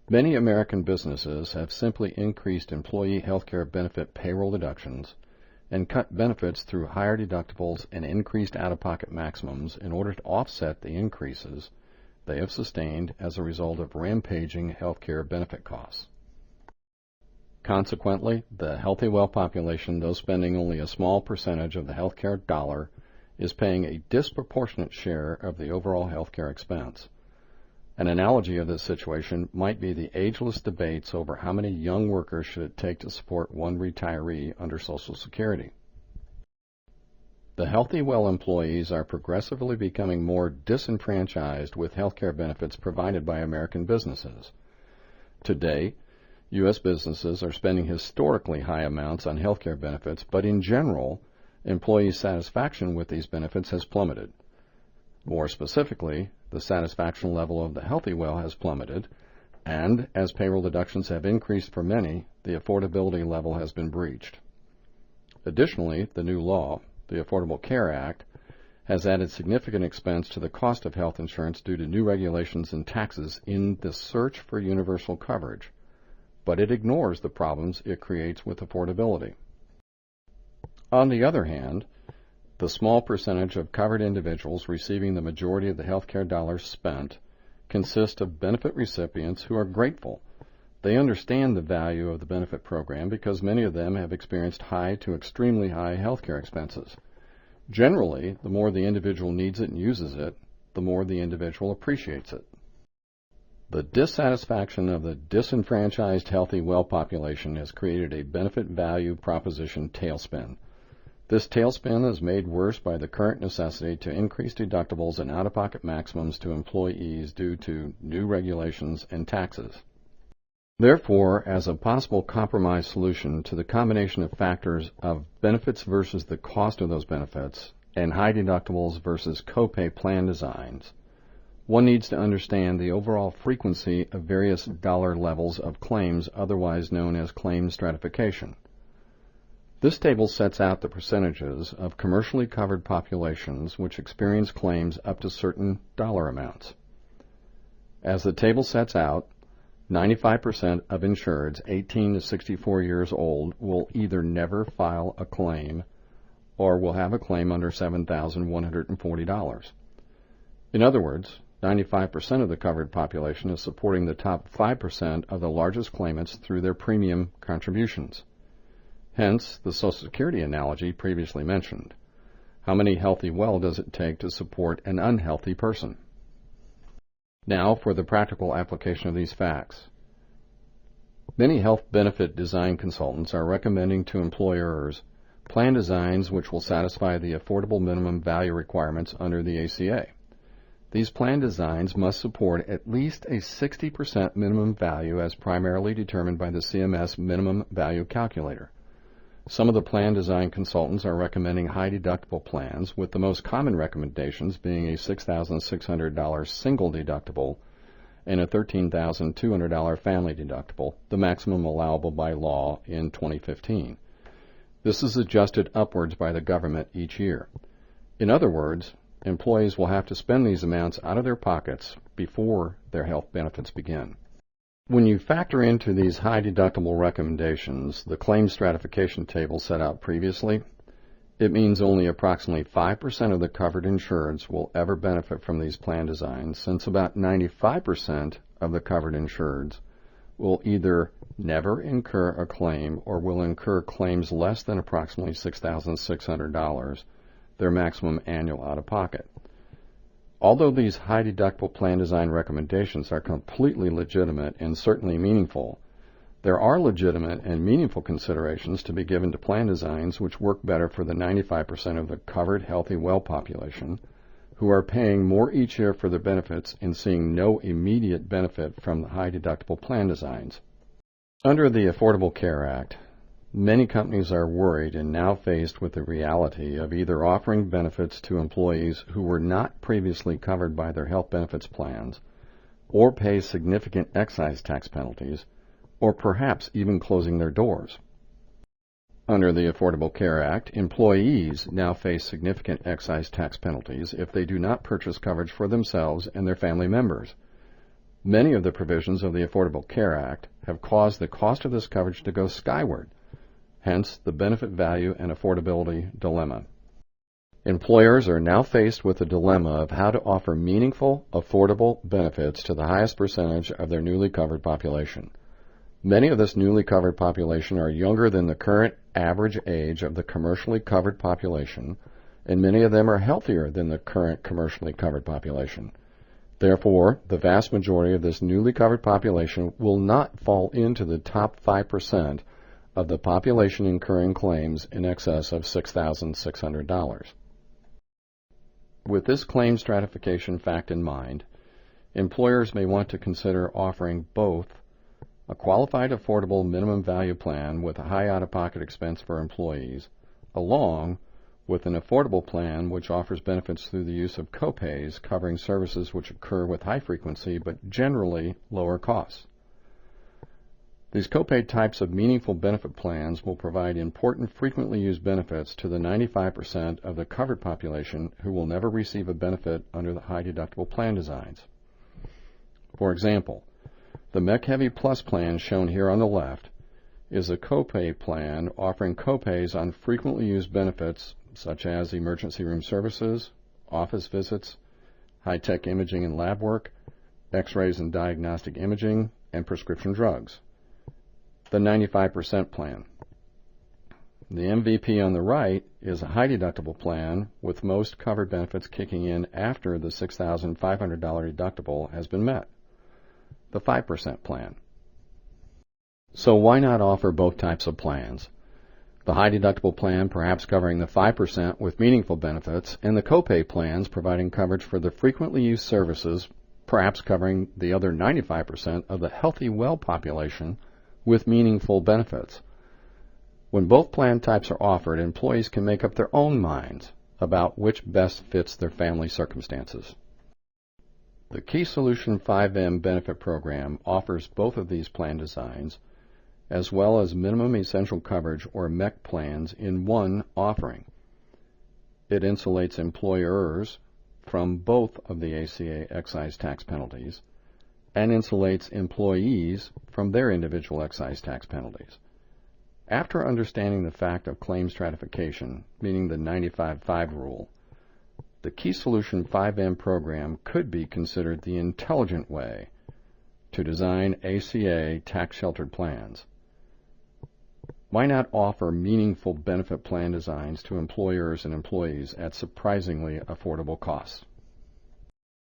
Many American businesses have simply increased employee health care benefit payroll deductions and cut benefits through higher deductibles and increased out-of-pocket maximums in order to offset the increases they have sustained as a result of rampaging health care benefit costs. Consequently, the healthy, well population, though spending only a small percentage of the health care dollar, is paying a disproportionate share of the overall health care expense. An analogy of this situation might be the ageless debates over how many young workers should it take to support one retiree under Social Security. The healthy, well employees are progressively becoming more disenfranchised with health care benefits provided by American businesses. Today, U.S. businesses are spending historically high amounts on health care benefits, but in general, employee satisfaction with these benefits has plummeted. More specifically, the satisfaction level of the healthy well has plummeted, and as payroll deductions have increased for many, the affordability level has been breached. Additionally, the new law, the Affordable Care Act, has added significant expense to the cost of health insurance due to new regulations and taxes in the search for universal coverage, but it ignores the problems it creates with affordability. On the other hand, the small percentage of covered individuals receiving the majority of the health care dollars spent consist of benefit recipients who are grateful. They understand the value of the benefit program because many of them have experienced high to extremely high health care expenses. Generally, the more the individual needs it and uses it, the more the individual appreciates it. The dissatisfaction of the disenfranchised healthy well population has created a benefit value proposition tailspin. This tailspin is made worse by the current necessity to increase deductibles and out-of-pocket maximums to employees due to new regulations and taxes. Therefore, as a possible compromise solution to the combination of factors of benefits versus the cost of those benefits and high deductibles versus copay plan designs, one needs to understand the overall frequency of various dollar levels of claims, otherwise known as claim stratification. This table sets out the percentages of commercially covered populations which experience claims up to certain dollar amounts. As the table sets out, 95% of insureds 18 to 64 years old will either never file a claim or will have a claim under $7,140. In other words, 95% of the covered population is supporting the top 5% of the largest claimants through their premium contributions. Hence, the Social Security analogy previously mentioned. How many healthy well does it take to support an unhealthy person? Now for the practical application of these facts. Many health benefit design consultants are recommending to employers plan designs which will satisfy the affordable minimum value requirements under the ACA. These plan designs must support at least a 60% minimum value as primarily determined by the CMS Minimum Value Calculator. Some of the plan design consultants are recommending high deductible plans, with the most common recommendations being a $6,600 single deductible and a $13,200 family deductible, the maximum allowable by law in 2015. This is adjusted upwards by the government each year. In other words, employees will have to spend these amounts out of their pockets before their health benefits begin. When you factor into these high deductible recommendations the claim stratification table set out previously, it means only approximately 5% of the covered insureds will ever benefit from these plan designs, since about 95% of the covered insureds will either never incur a claim or will incur claims less than approximately $6,600, their maximum annual out-of-pocket. Although these high deductible plan design recommendations are completely legitimate and certainly meaningful, there are legitimate and meaningful considerations to be given to plan designs which work better for the 95% of the covered healthy well population who are paying more each year for their benefits and seeing no immediate benefit from the high deductible plan designs. Under the Affordable Care Act, many companies are worried and now faced with the reality of either offering benefits to employees who were not previously covered by their health benefits plans, or pay significant excise tax penalties, or perhaps even closing their doors. Under the Affordable Care Act, employees now face significant excise tax penalties if they do not purchase coverage for themselves and their family members. Many of the provisions of the Affordable Care Act have caused the cost of this coverage to go skyward, hence the benefit value and affordability dilemma. Employers are now faced with the dilemma of how to offer meaningful, affordable benefits to the highest percentage of their newly covered population. Many of this newly covered population are younger than the current average age of the commercially covered population, and many of them are healthier than the current commercially covered population. Therefore, the vast majority of this newly covered population will not fall into the top 5% of the population incurring claims in excess of $6,600. With this claim stratification fact in mind, employers may want to consider offering both a qualified affordable minimum value plan with a high out-of-pocket expense for employees, along with an affordable plan which offers benefits through the use of copays covering services which occur with high frequency but generally lower costs. These copay types of meaningful benefit plans will provide important frequently used benefits to the 95% of the covered population who will never receive a benefit under the high deductible plan designs. For example, the MEC-Heavy Plus plan shown here on the left is a copay plan offering copays on frequently used benefits such as emergency room services, office visits, high-tech imaging and lab work, x-rays and diagnostic imaging, and prescription drugs. The 95% plan. The MVP on the right is a high deductible plan with most covered benefits kicking in after the $6,500 deductible has been met. The 5% plan. So why not offer both types of plans? The high deductible plan perhaps covering the 5% with meaningful benefits, and the copay plans providing coverage for the frequently used services, perhaps covering the other 95% of the healthy, well population with meaningful benefits. When both plan types are offered, employees can make up their own minds about which best fits their family circumstances. The Key Solution 5M benefit program offers both of these plan designs, as well as minimum essential coverage or MEC plans in one offering. It insulates employers from both of the ACA excise tax penalties and insulates employees from their individual excise tax penalties. After understanding the fact of claim stratification, meaning the 95-5 rule, the Key Solution 5M program could be considered the intelligent way to design ACA tax-sheltered plans. Why not offer meaningful benefit plan designs to employers and employees at surprisingly affordable costs?